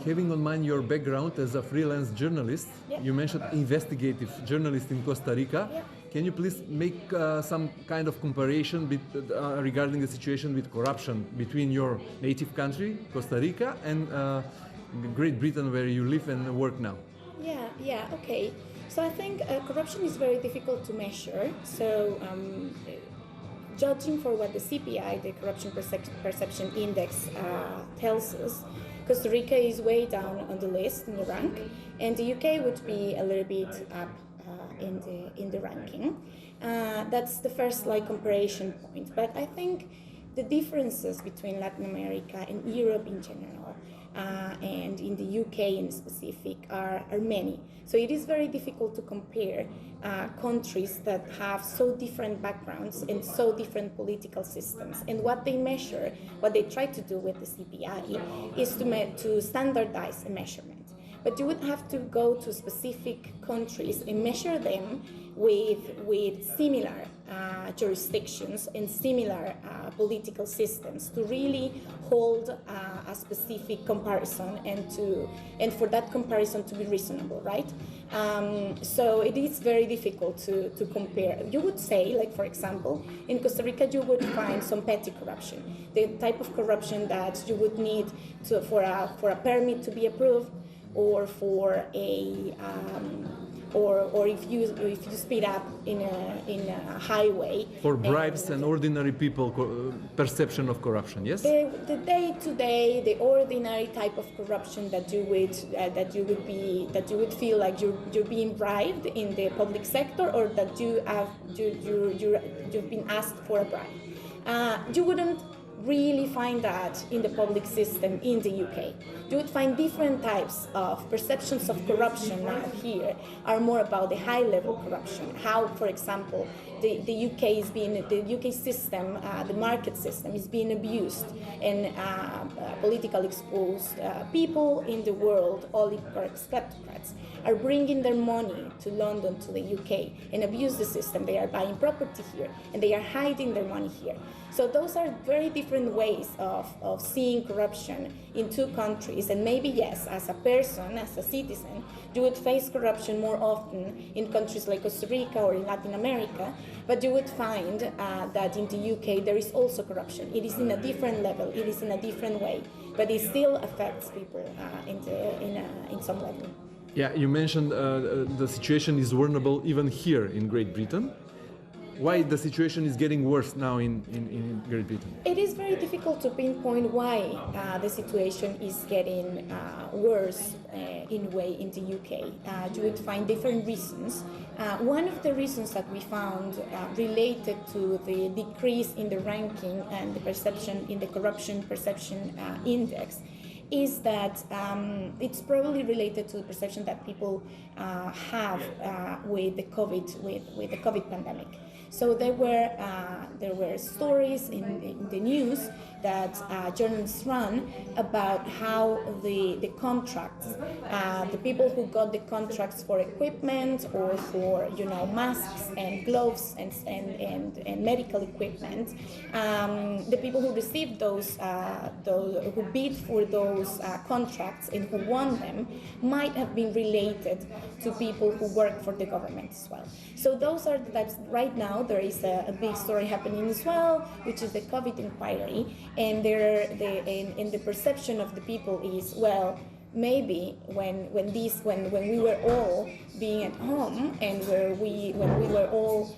Having on mind your background as a freelance journalist, Yeah. you mentioned investigative journalist in Costa Rica. Yeah. Can you please make some kind of comparison regarding the situation with corruption between your native country, Costa Rica, and Great Britain, where you live and work now? Yeah, okay. So I think corruption is very difficult to measure. So judging for what the CPI, the Corruption Perception Index, tells us, Costa Rica is way down on the list, in the rank, and the UK would be a little bit up in the ranking. That's the first comparison point. But I think the differences between Latin America and Europe in general, and in the UK in specific, are many. So it is very difficult to compare countries that have so different backgrounds and so different political systems. And what they measure, what they try to do with the CPI, is to standardize a measurement. But you would have to go to specific countries and measure them with similar jurisdictions and similar political systems to really hold a specific comparison and for that comparison to be reasonable, right? So it is very difficult to compare. You would say, for example, in Costa Rica you would find some petty corruption, the type of corruption that you would need for a permit to be approved, or for a or if you speed up in a highway. For bribes and ordinary people perception of corruption, yes. The day-to-day, the ordinary type of corruption that you would feel like you're being bribed in the public sector, or that you've been asked for a bribe. You wouldn't really find that in the public system in the UK. You would find different types of perceptions of corruption now here are more about the high-level corruption. How, for example, the UK system, the market system, is being abused, and politically exposed people in the world, oligarchs, kleptocrats, are bringing their money to London, to the UK, and abuse the system. They are buying property here, and they are hiding their money here. So those are very different ways of seeing corruption in two countries. And maybe, yes, as a person, as a citizen, you would face corruption more often in countries like Costa Rica or in Latin America, but you would find that in the UK there is also corruption. It is in a different level, it is in a different way, but it still affects people in some level. Yeah, you mentioned the situation is vulnerable even here in Great Britain. Why the situation is getting worse now in Great Britain? It is very difficult to pinpoint why the situation is getting worse in a way in the UK. You would find different reasons. One of the reasons that we found related to the decrease in the ranking and the perception in the Corruption Perception Index is that it's probably related to the perception that people have with the COVID pandemic. So there were stories in the news that journalists run about how the contracts, the people who got the contracts for equipment or for masks and gloves and medical equipment, the people who received those who bid for those contracts and who won them might have been related to people who work for the government as well. So that's right now there is a big story happening as well, which is the COVID inquiry, and the perception of the people is, well, maybe when we were all being at home and when we were all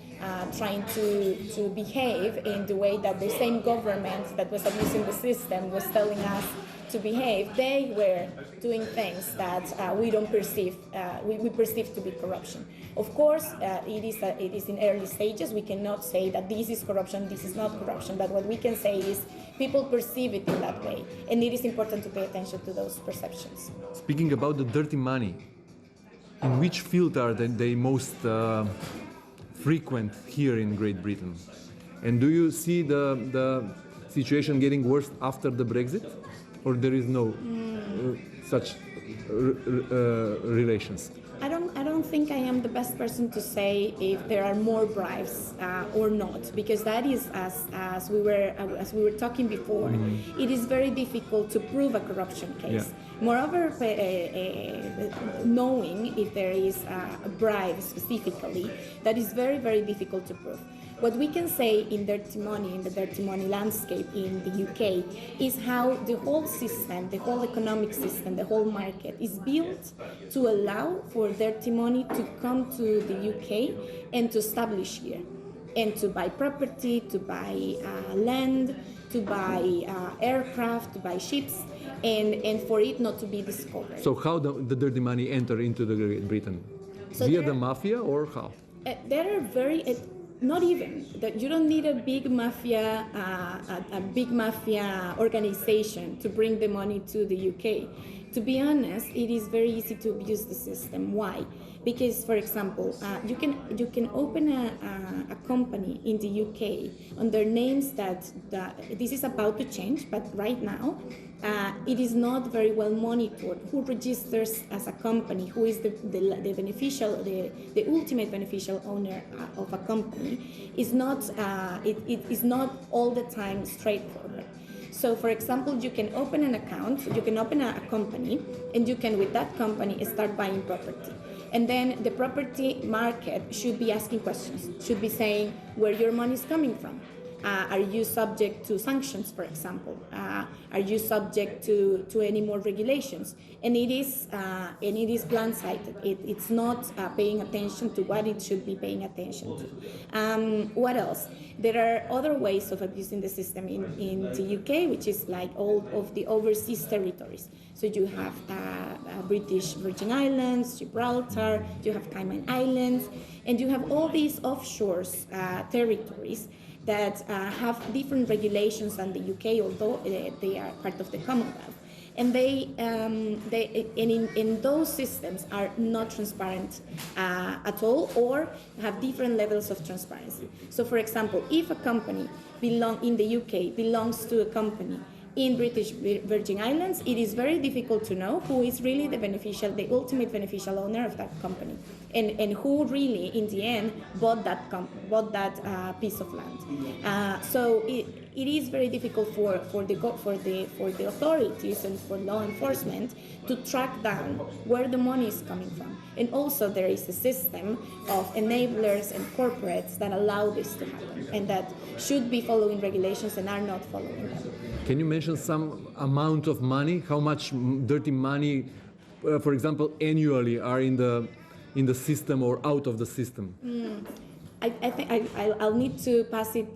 trying to behave in the way that the same government that was abusing the system was telling us to behave, they were doing things that we perceive to be corruption. Of course, it is in early stages. We cannot say that this is corruption, this is not corruption, but what we can say is people perceive it in that way, and it is important to pay attention to those perceptions. Speaking about the dirty money, in which field are they most frequent here in Great Britain? And do you see the situation getting worse after the Brexit? Or there is no such relations? I don't think I am the best person to say if there are more bribes or not, because that is, as we were talking before, it is very difficult to prove a corruption case. Yeah. Moreover, knowing if there is a bribe specifically, that is very, very difficult to prove. What we can say in dirty money, in the dirty money landscape in the UK, is how the whole system, the whole economic system, the whole market is built to allow for dirty money to come to the UK and to establish here, and to buy property, to buy land, to buy aircraft, to buy ships, and for it not to be discovered. So how the dirty money enter into the Great Britain? So via the mafia, or how? There are very... Not even that. You don't need a big mafia, organization to bring the money to the UK. To be honest, it is very easy to abuse the system. Why? Because, for example, you can open a company in the UK under names that this is about to change, but right now it is not very well monitored. Who registers as a company? Who is the beneficial, the ultimate beneficial owner of a company? Is not it is not all the time straightforward. So, for example, you can open an account, you can open a company, and you can, with that company, start buying property. And then the property market should be asking questions, should be saying where your money is coming from. Are you subject to sanctions, for example? Are you subject to any more regulations? And it is blindsided. It's not paying attention to what it should be paying attention to. What else? There are other ways of abusing the system in the UK, which is like all of the overseas territories. So you have British Virgin Islands, Gibraltar, you have Cayman Islands, and you have all these offshore territories that have different regulations than the UK, although they are part of the Commonwealth. And in those systems are not transparent at all, or have different levels of transparency. So, for example, if a company in the UK belongs to a company in British Virgin Islands, it is very difficult to know who is really the ultimate beneficial owner of that company, and who really, in the end, bought that piece of land. So it is very difficult for the authorities and for law enforcement to track down where the money is coming from. And also there is a system of enablers and corporates that allow this to happen, and that should be following regulations and are not following them. Can you mention some amount of money? How much dirty money, for example, annually are in the system or out of the system? I think I'll need to pass it.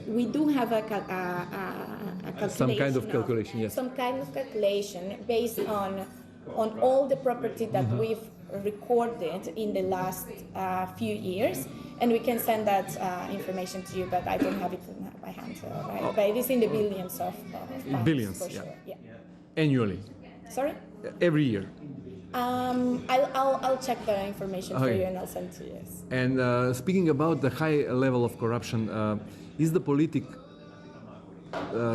We do have a calculation. Some kind of calculation, yes. Some kind of calculation based on all the property that we've recorded in the last few years, and we can send that information to you, but I don't have it in my hand. But it is in the billions of pounds. Billions, for yeah. Sure. Yeah. Annually? Sorry? Every year? I'll check the information for you and I'll send it to you. Yes. And speaking about the high level of corruption, is the politic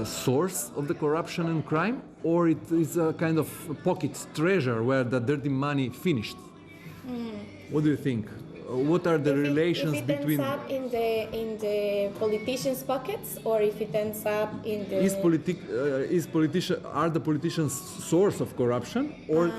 source of the corruption and crime, or it is a kind of pocket treasure where the dirty money finished? What do you think? What are the relations between? If it ends up in the politicians' pockets, or if it ends up in the... Are the politicians source of corruption, or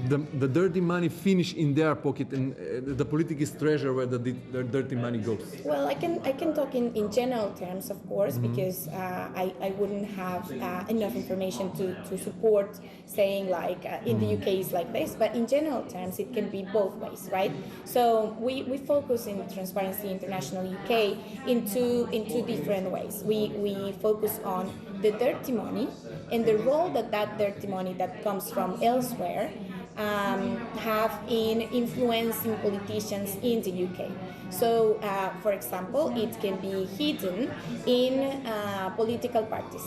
the dirty money finish in their pocket, and the politics treasure where the dirty money goes? Well, I can talk in general terms, of course, because I wouldn't have enough information to support saying like in the UK is like this, but in general terms it can be both ways, right? So we focus in Transparency International UK in two different ways. We focus on the dirty money and the role that dirty money that comes from elsewhere have in influencing politicians in the UK. So, for example, it can be hidden in political parties.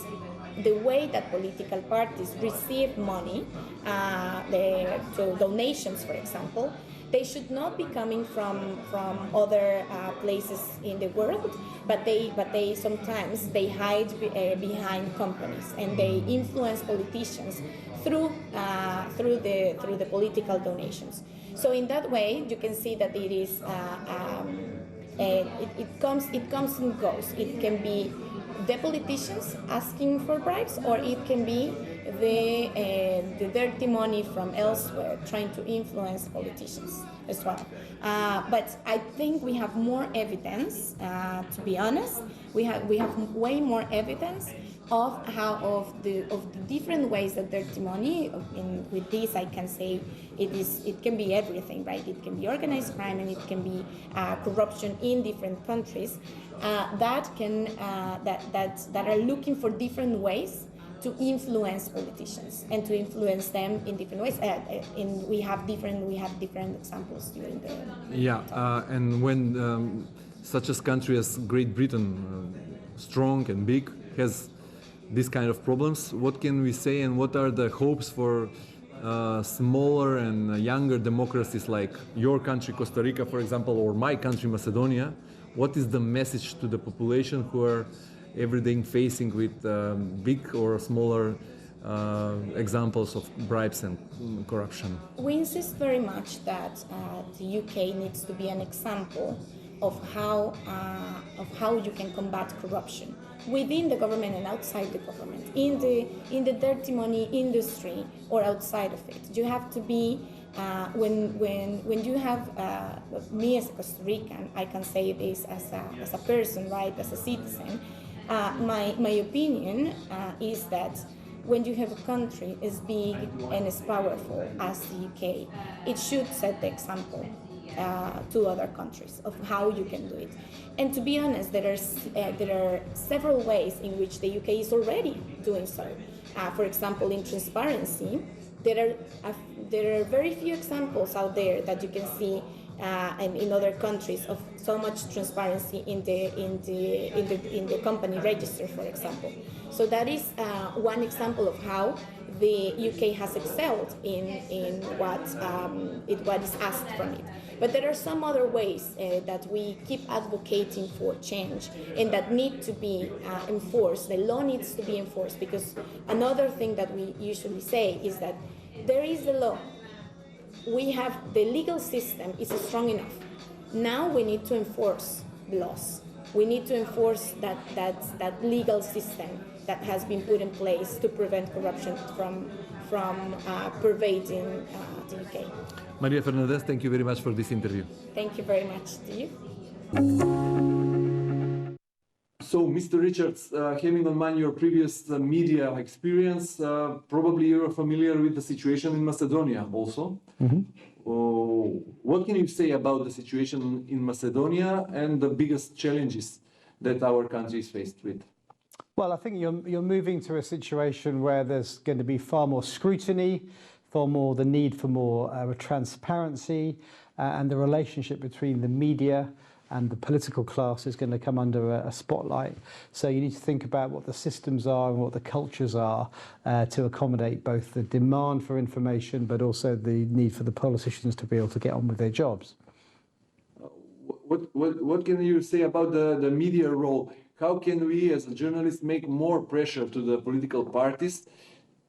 The way that political parties receive money, so donations, for example, they should not be coming from other places in the world, but they sometimes they hide behind companies, and they influence politicians through the political donations. So in that way, you can see that it is it comes and goes. It can be the politicians asking for bribes, or it can be the dirty money from elsewhere trying to influence politicians as well. But I think we have more evidence. To be honest, we have way more evidence of the different ways that dirty money. With this, I can say it can be everything, right? It can be organized crime, and it can be corruption in different countries that are looking for different ways to influence politicians and to influence them in different ways. And we have different examples during the and when such a country as Great Britain, strong and big, has this kind of problems, what can we say, and what are the hopes for smaller and younger democracies like your country, Costa Rica, for example, or my country, Macedonia? What is the message to the population who are every day facing with big or smaller examples of bribes and corruption? We insist very much that the UK needs to be an example of how you can combat corruption within the government and outside the government, in the dirty money industry or outside of it. You have to be when you have me as a Costa Rican, I can say this as a person, right, as a citizen. My opinion is that when you have a country as big and as powerful as the UK, it should set the example to other countries of how you can do it. And to be honest, there are several ways in which the UK is already doing so. For example, in transparency, there are very few examples out there that you can see and in other countries of so much transparency in the company register, for example. So that is one example of how the UK has excelled in what is asked from it. But there are some other ways that we keep advocating for change and that need to be enforced. The law needs to be enforced, because another thing that we usually say is that there is the law. We have the legal system is strong enough. Now we need to enforce the laws. We need to enforce that legal system that has been put in place to prevent corruption from pervading the UK. Maria Fernandez, thank you very much for this interview. Thank you very much to you. So, Mr. Richards, having in mind your previous media experience, probably you're familiar with the situation in Macedonia also. Mm-hmm. What can you say about the situation in Macedonia and the biggest challenges that our country is faced with? Well, I think you're moving to a situation where there's going to be far more scrutiny, the need for more transparency, and the relationship between the media and the political class is going to come under a spotlight. So you need to think about what the systems are and what the cultures are to accommodate both the demand for information, but also the need for the politicians to be able to get on with their jobs. What can you say about the media role? How can we as a journalist make more pressure to the political parties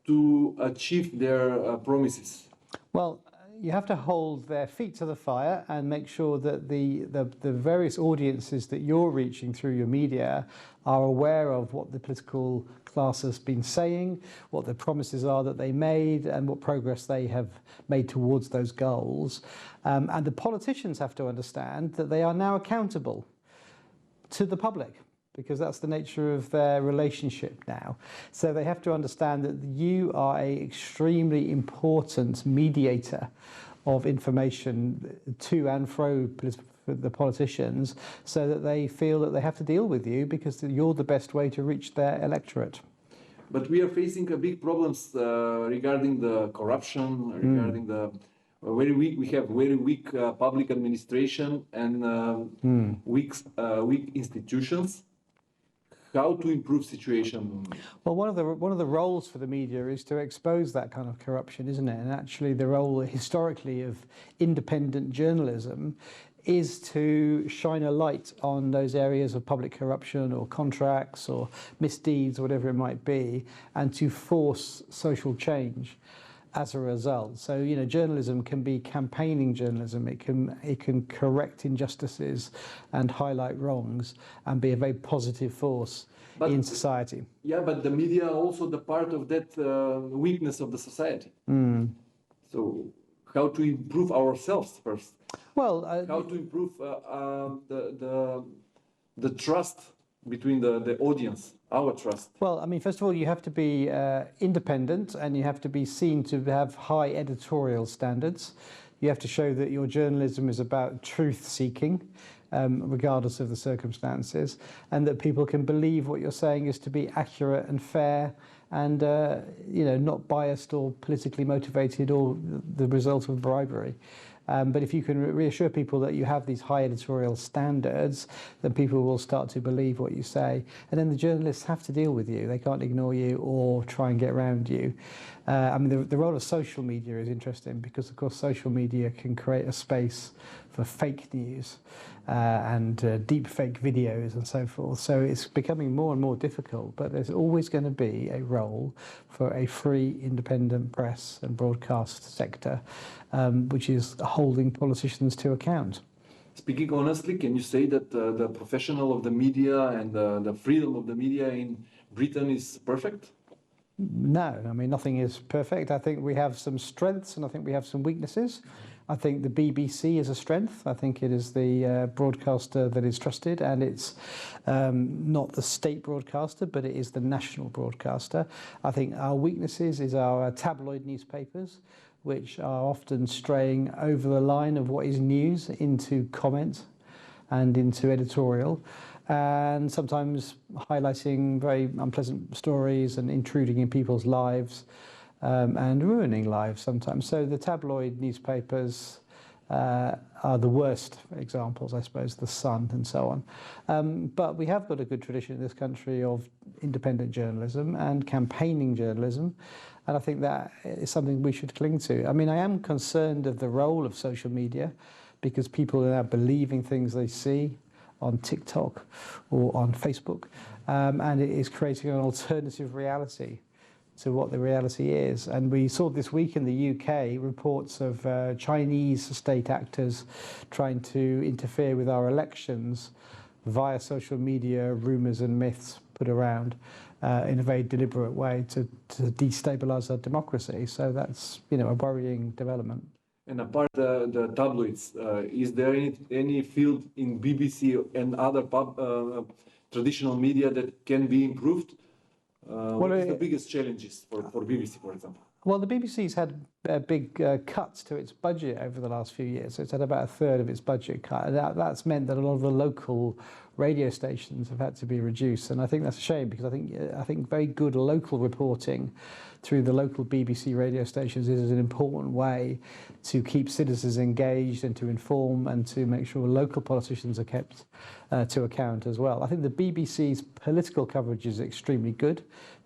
to achieve their promises? Well, you have to hold their feet to the fire and make sure that the various audiences that you're reaching through your media are aware of what the political class has been saying, what the promises are that they made, and what progress they have made towards those goals. And the politicians have to understand that they are now accountable to the public, because that's the nature of their relationship now. So they have to understand that you are an extremely important mediator of information to and fro the politicians, so that they feel that they have to deal with you because you're the best way to reach their electorate. But we are facing big problems regarding the corruption, regarding the we have very weak public administration and weak institutions. how to improve situation? Well, one of the roles for the media is to expose that kind of corruption, isn't it? And actually, the role historically of independent journalism is to shine a light on those areas of public corruption or contracts or misdeeds, whatever it might be, and to force social change as a result. So, you know, journalism can be campaigning journalism. It can correct injustices and highlight wrongs and be a very positive force in society. Yeah, but the media are also the part of that weakness of the society. So how to improve ourselves first? Well, how to improve the trust between the audience, our trust? Well, I mean, first of all, you have to be independent, and you have to be seen to have high editorial standards. You have to show that your journalism is about truth-seeking, regardless of the circumstances, and that people can believe what you're saying is to be accurate and fair, and you know, not biased or politically motivated or the result of bribery. But if you can reassure people that you have these high editorial standards, then people will start to believe what you say. And then the journalists have to deal with you. They can't ignore you or try and get around you. I mean, the role of social media is interesting because, of course, social media can create a space for fake news and deep fake videos and so forth. So it's becoming more and more difficult, but there's always going to be a role for a free, independent press and broadcast sector, which is holding politicians to account. Speaking honestly, can you say that the professional of the media and the freedom of the media in Britain is perfect? No, I mean, nothing is perfect. I think we have some strengths and I think we have some weaknesses. I think the BBC is a strength. I think it is the broadcaster that is trusted, and it's not the state broadcaster, but it is the national broadcaster. I think our weaknesses is our tabloid newspapers, which are often straying over the line of what is news into comment and into editorial, and sometimes highlighting very unpleasant stories and intruding in people's lives and ruining lives sometimes. So the tabloid newspapers are the worst examples, I suppose, The Sun and so on. But we have got a good tradition in this country of independent journalism and campaigning journalism, and I think that is something we should cling to. I mean, I am concerned of the role of social media because people are now believing things they see on TikTok or on Facebook, and it is creating an alternative reality to what the reality is. And we saw this week in the UK reports of Chinese state actors trying to interfere with our elections via social media, rumours and myths put around in a very deliberate way to destabilise our democracy. So that's, you know, a worrying development. And apart the tabloids, is there any field in BBC and other traditional media that can be improved? What is the biggest challenges for BBC, for example? Well, the BBC's had big cuts to its budget over the last few years. So it's had about a third of its budget cut. And that's meant that a lot of the local radio stations have had to be reduced. And I think that's a shame because I think very good local reporting through the local BBC radio stations is an important way to keep citizens engaged and to inform and to make sure local politicians are kept to account as well. I think the BBC's political coverage is extremely good.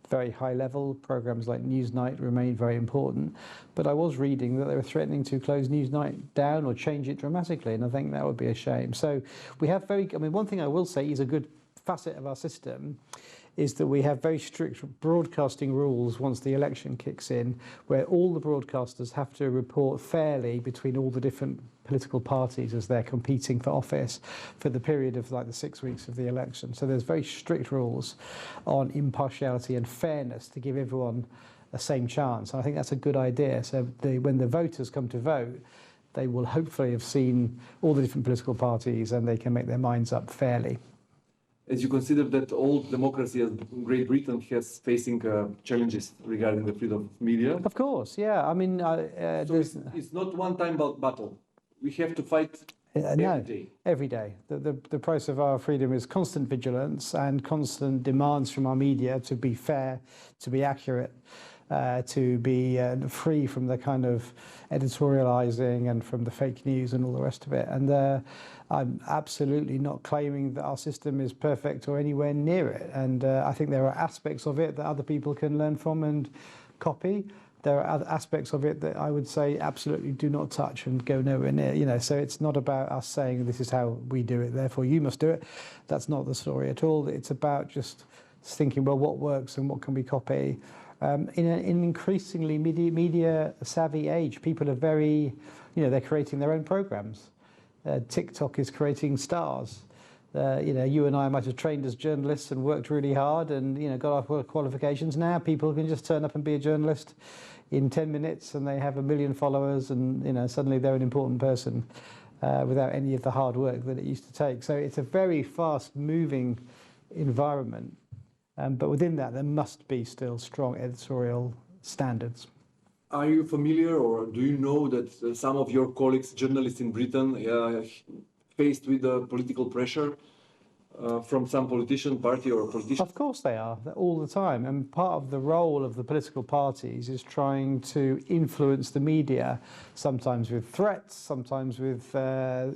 Very high level. Programmes like Newsnight remain very important. But I was reading that they were threatening to close Newsnight down or change it dramatically, and I think that would be a shame. So we have one thing I will say is a good facet of our system is that we have very strict broadcasting rules once the election kicks in, where all the broadcasters have to report fairly between all the different political parties as they're competing for office for the period of like the 6 weeks of the election. So there's very strict rules on impartiality and fairness to give everyone the same chance. And I think that's a good idea. So when the voters come to vote, they will hopefully have seen all the different political parties and they can make their minds up fairly. As you consider that old democracy as Great Britain has facing challenges regarding the freedom of media? Of course, yeah. I mean, so it's not one-time battle. We have to fight every day. Every day. The price of our freedom is constant vigilance and constant demands from our media to be fair, to be accurate, to be free from the kind of editorializing and from the fake news and all the rest of it. And I'm absolutely not claiming that our system is perfect or anywhere near it. And I think there are aspects of it that other people can learn from and copy. There are other aspects of it that I would say absolutely do not touch and go nowhere near. You know, so it's not about us saying this is how we do it, therefore you must do it. That's not the story at all. It's about just thinking, well, what works and what can we copy? In an increasingly media savvy age, people are very, you know, they're creating their own programs. TikTok is creating stars. You know, you and I might have trained as journalists and worked really hard and, you know, got our qualifications. Now people can just turn up and be a journalist in 10 minutes and they have 1 million followers and, you know, suddenly they're an important person without any of the hard work that it used to take. So it's a very fast moving environment. But within that, there must be still strong editorial standards. Are you familiar, or do you know that some of your colleagues, journalists in Britain, faced with the political pressure from some politician, party or politician? Of course they are, all the time. And part of the role of the political parties is trying to influence the media, sometimes with threats, sometimes with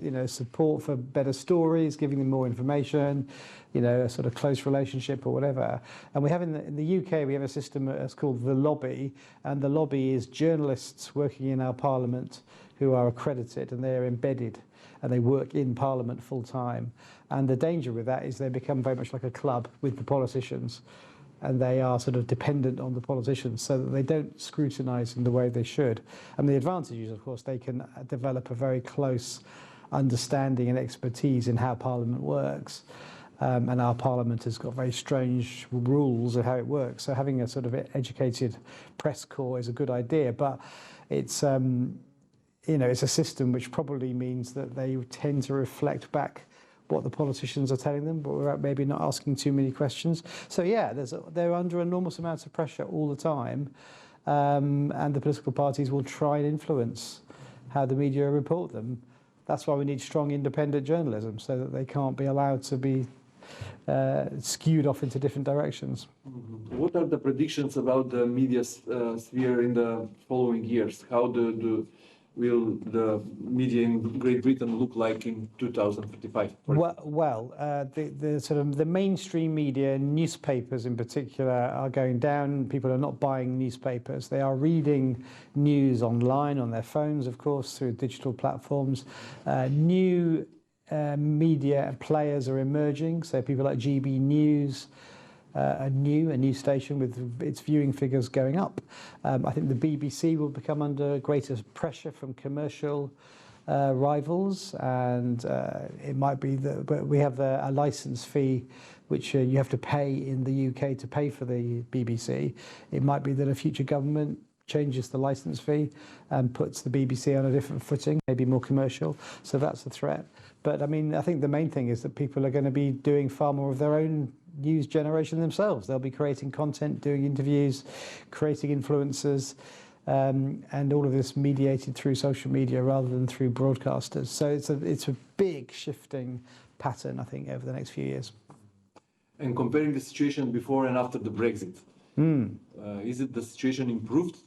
you know, support for better stories, giving them more information, you know, a sort of close relationship or whatever. And we have in the UK, we have a system that's called the lobby, and the lobby is journalists working in our parliament who are accredited and they're embedded and they work in parliament full time. And the danger with that is they become very much like a club with the politicians, and they are sort of dependent on the politicians so that they don't scrutinise in the way they should. And the advantage is, of course, they can develop a very close understanding and expertise in how parliament works. And our parliament has got very strange rules of how it works. So having a sort of educated press corps is a good idea, but it's you know, it's a system which probably means that they tend to reflect back what the politicians are telling them, but without maybe not asking too many questions. So yeah, they're under enormous amounts of pressure all the time, and the political parties will try and influence how the media report them. That's why we need strong independent journalism, so that they can't be allowed to be skewed off into different directions. Mm-hmm. What are the predictions about the media sphere in the following years? How will the media in Great Britain look like in 2035? The sort of the mainstream media, newspapers in particular, are going down. People are not buying newspapers. They are reading news online on their phones, of course, through digital platforms. New media players are emerging, so people like GB News, a new station with its viewing figures going up. I think the BBC will become under greater pressure from commercial rivals, and it might be that we have a license fee which you have to pay in the UK to pay for the BBC. It might be that a future government changes the license fee and puts the BBC on a different footing, maybe more commercial. So that's a threat. But I mean, I think the main thing is that people are going to be doing far more of their own news generation themselves. They'll be creating content, doing interviews, creating influencers, and all of this mediated through social media rather than through broadcasters. So it's a big shifting pattern, I think, over the next few years. And comparing the situation before and after the Brexit, is it the situation improved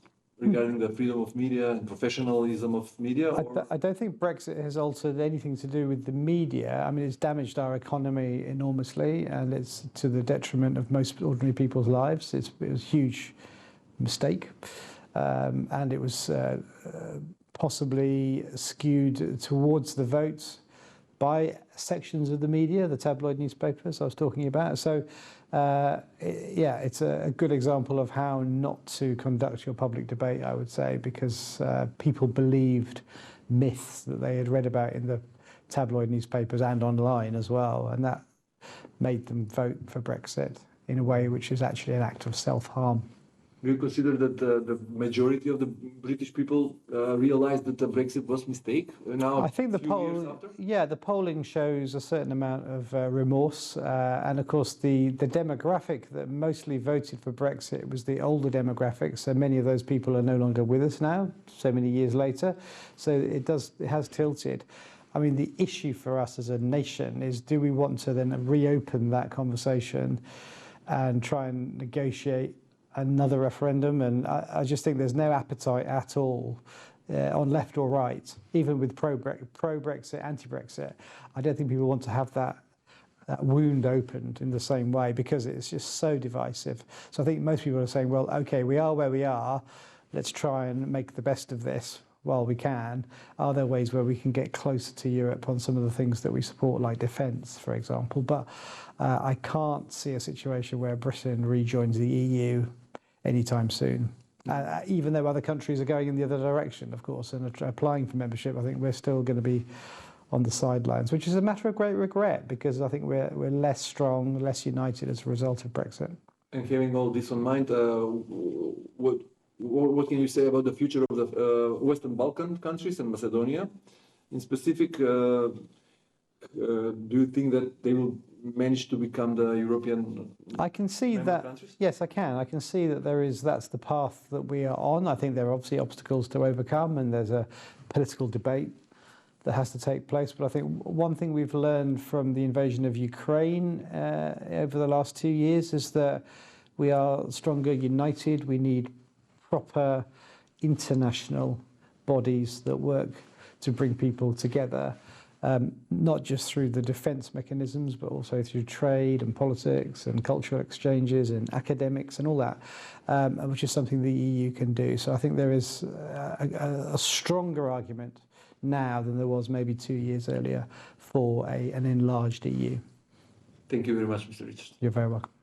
regarding the freedom of media and professionalism of media? I don't think Brexit has altered anything to do with the media. I mean, it's damaged our economy enormously, and it's to the detriment of most ordinary people's lives. It was a huge mistake, and it was possibly skewed towards the vote by sections of the media, the tabloid newspapers I was talking about. So yeah, it's a good example of how not to conduct your public debate, I would say, because people believed myths that they had read about in the tabloid newspapers and online as well, and that made them vote for Brexit in a way which is actually an act of self-harm. Do you consider that the majority of the British people realized that the Brexit was a mistake now? I think the polling shows a certain amount of remorse, and of course the demographic that mostly voted for Brexit was the older demographic. So many of those people are no longer with us now, so many years later. So it has tilted. I mean, the issue for us as a nation is, do we want to then reopen that conversation and try and negotiate another referendum, and I just think there's no appetite at all on left or right, even with pro-Brexit, anti-Brexit. I don't think people want to have that wound opened in the same way because it's just so divisive. So I think most people are saying, well, okay, we are where we are. Let's try and make the best of this while we can. Are there ways where we can get closer to Europe on some of the things that we support, like defence, for example? But I can't see a situation where Britain rejoins the EU anytime soon. Even though other countries are going in the other direction, of course, and applying for membership, I think we're still going to be on the sidelines, which is a matter of great regret because I think we're less strong, less united as a result of Brexit. And having all this on mind, what can you say about the future of the Western Balkan countries and Macedonia? In specific, do you think that they will manage to become the European I can see that countries? Yes, I can. I can see that that's the path that we are on. I think there are obviously obstacles to overcome and there's a political debate that has to take place. But I think one thing we've learned from the invasion of Ukraine over the last 2 years is that we are stronger united. We need proper international bodies that work to bring people together, not just through the defence mechanisms, but also through trade and politics and cultural exchanges and academics and all that, which is something the EU can do. So I think there is a stronger argument now than there was maybe 2 years earlier for an enlarged EU. Thank you very much, Mr. Richard. You're very welcome.